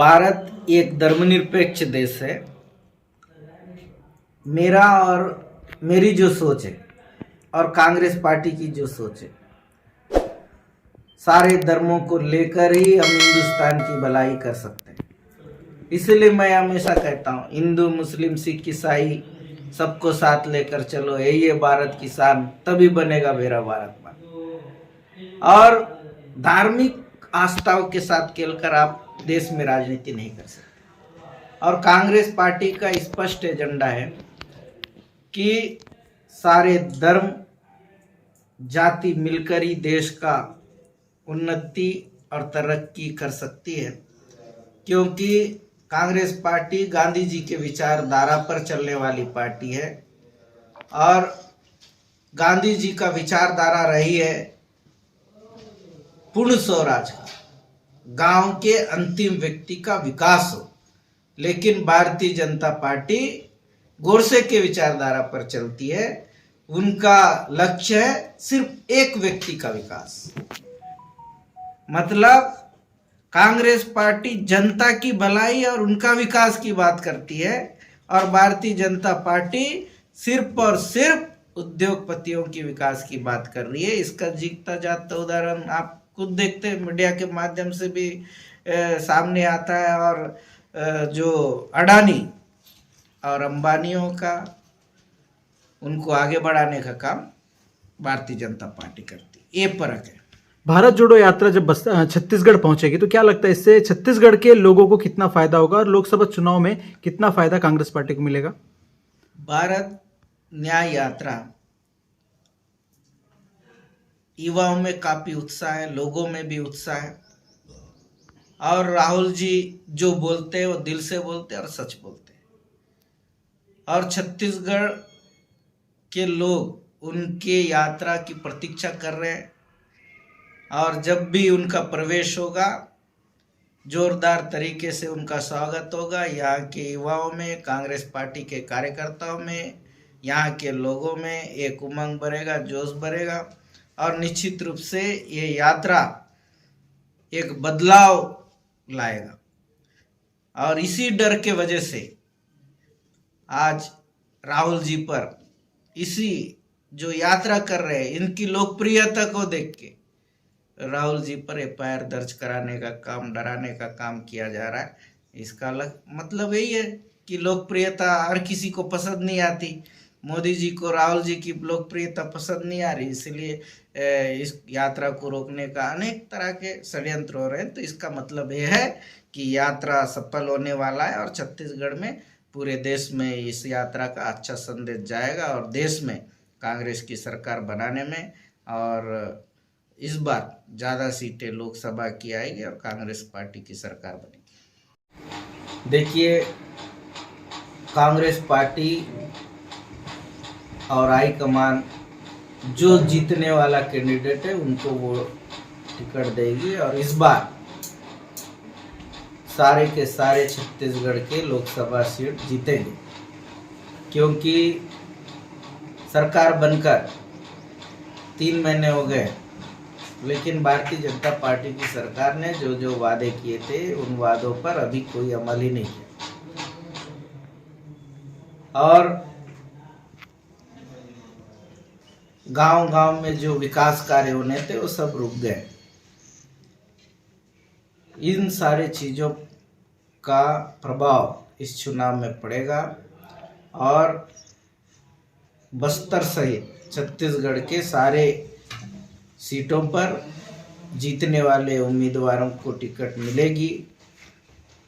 भारत एक धर्मनिरपेक्ष देश है। मेरा और मेरी जो सोच है और कांग्रेस पार्टी की जो सोच है, सारे धर्मों को लेकर ही हम हिंदुस्तान की भलाई कर सकते हैं। इसलिए मैं हमेशा कहता हूँ, हिंदू मुस्लिम सिख ईसाई सबको साथ लेकर चलो, यही है भारत की शान, तभी बनेगा मेरा भारत मां। और धार्मिक आस्थाओं के साथ खेलकर आप देश में राजनीति नहीं कर सकते। और कांग्रेस पार्टी का स्पष्ट एजेंडा है कि सारे धर्म जाति मिलकर ही देश का उन्नति और तरक्की कर सकती है, क्योंकि कांग्रेस पार्टी गांधी जी के विचारधारा पर चलने वाली पार्टी है। और गांधी जी का विचारधारा रही है पूर्ण स्वराज का, गांव के अंतिम व्यक्ति का विकास हो। लेकिन भारतीय जनता पार्टी गोडसे के विचारधारा पर चलती है। उनका लक्ष्य है सिर्फ एक व्यक्ति का विकास। मतलब कांग्रेस पार्टी जनता की भलाई और उनका विकास की बात करती है, और भारतीय जनता पार्टी सिर्फ और सिर्फ उद्योगपतियों की विकास की बात कर रही है। इसका जीता जागता उदाहरण आप खुद देखते हैं, मीडिया के माध्यम से भी सामने आता है। और जो अडानी और अंबानियों का, उनको आगे बढ़ाने का काम भारतीय जनता पार्टी करती है। ये फर्क है। भारत जोड़ो यात्रा जब छत्तीसगढ़ पहुंचेगी तो क्या लगता है इससे छत्तीसगढ़ के लोगों को कितना फायदा होगा और लोकसभा चुनाव में कितना फायदा कांग्रेस पार्टी को मिलेगा? भारत न्याय यात्रा युवाओं में काफी उत्साह है, लोगों में भी उत्साह है। और राहुल जी जो बोलते हैं वो दिल से बोलते हैं और सच बोलते हैं। और छत्तीसगढ़ के लोग उनके यात्रा की प्रतीक्षा कर रहे हैं। और जब भी उनका प्रवेश होगा, जोरदार तरीके से उनका स्वागत होगा। यहाँ के युवाओं में, कांग्रेस पार्टी के कार्यकर्ताओं में, यहाँ के लोगों में एक उमंग बढ़ेगा, जोश बढ़ेगा। और निश्चित रूप से ये यात्रा एक बदलाव लाएगा। और इसी डर के वजह से आज राहुल जी पर, इसी जो यात्रा कर रहे हैं, इनकी लोकप्रियता को देख के राहुल जी पर एफआईआर दर्ज कराने का काम, डराने का काम किया जा रहा है। इसका मतलब यही है कि लोकप्रियता हर किसी को पसंद नहीं आती। मोदी जी को राहुल जी की लोकप्रियता पसंद नहीं आ रही, इसलिए इस यात्रा को रोकने का अनेक तरह के षड्यंत्र हो रहे हैं। तो इसका मतलब यह है कि यात्रा सफल होने वाला है और छत्तीसगढ़ में, पूरे देश में इस यात्रा का अच्छा संदेश जाएगा और देश में कांग्रेस की सरकार बनाने में, और इस बार ज़्यादा सीटें लोकसभा की आएगी और कांग्रेस पार्टी की सरकार बनेगी। देखिए, कांग्रेस पार्टी और हाईकमान जो जीतने वाला कैंडिडेट है उनको वो टिकट देगी। और इस बार सारे के सारे छत्तीसगढ़ के लोकसभा सीट जीतेंगे, क्योंकि सरकार बनकर 3 महीने हो गए, लेकिन भारतीय जनता पार्टी की सरकार ने जो जो वादे किए थे उन वादों पर अभी कोई अमल ही नहीं किया। और गांव-गांव में जो विकास कार्य होने थे वो सब रुक गए। इन सारे चीजों का प्रभाव इस चुनाव में पड़ेगा। और बस्तर सहित छत्तीसगढ़ के सारे सीटों पर जीतने वाले उम्मीदवारों को टिकट मिलेगी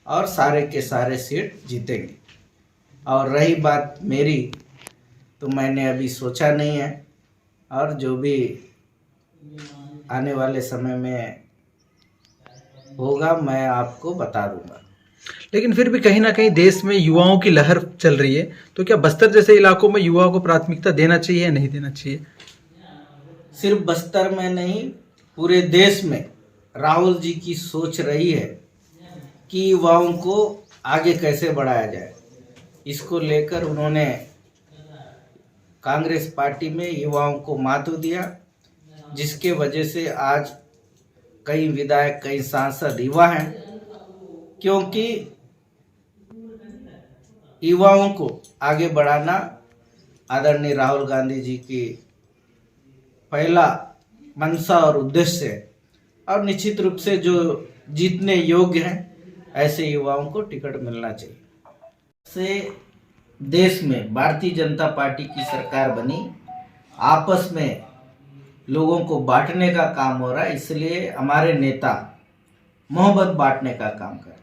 और सारे के सारे सीट जीतेंगे। और रही बात मेरी, तो मैंने अभी सोचा नहीं है, और जो भी आने वाले समय में होगा मैं आपको बता दूंगा। लेकिन फिर भी कहीं ना कहीं देश में युवाओं की लहर चल रही है, तो क्या बस्तर जैसे इलाकों में युवाओं को प्राथमिकता देना चाहिए या नहीं देना चाहिए? सिर्फ बस्तर में नहीं, पूरे देश में राहुल जी की सोच रही है कि युवाओं को आगे कैसे बढ़ाया जाए। इसको लेकर उन्होंने कांग्रेस पार्टी में युवाओं को महत्व दिया, जिसके वजह से आज कई विधायक, कई सांसद युवा हैं, क्योंकि युवाओं को आगे बढ़ाना आदरणीय राहुल गांधी जी की पहला मंशा और उद्देश्य है, और निश्चित रूप से जो जीतने योग्य हैं ऐसे युवाओं को टिकट मिलना चाहिए। से देश में भारतीय जनता पार्टी की सरकार बनी, आपस में लोगों को बांटने का काम हो रहा है, इसलिए हमारे नेता मोहब्बत बांटने का काम कर रहे हैं।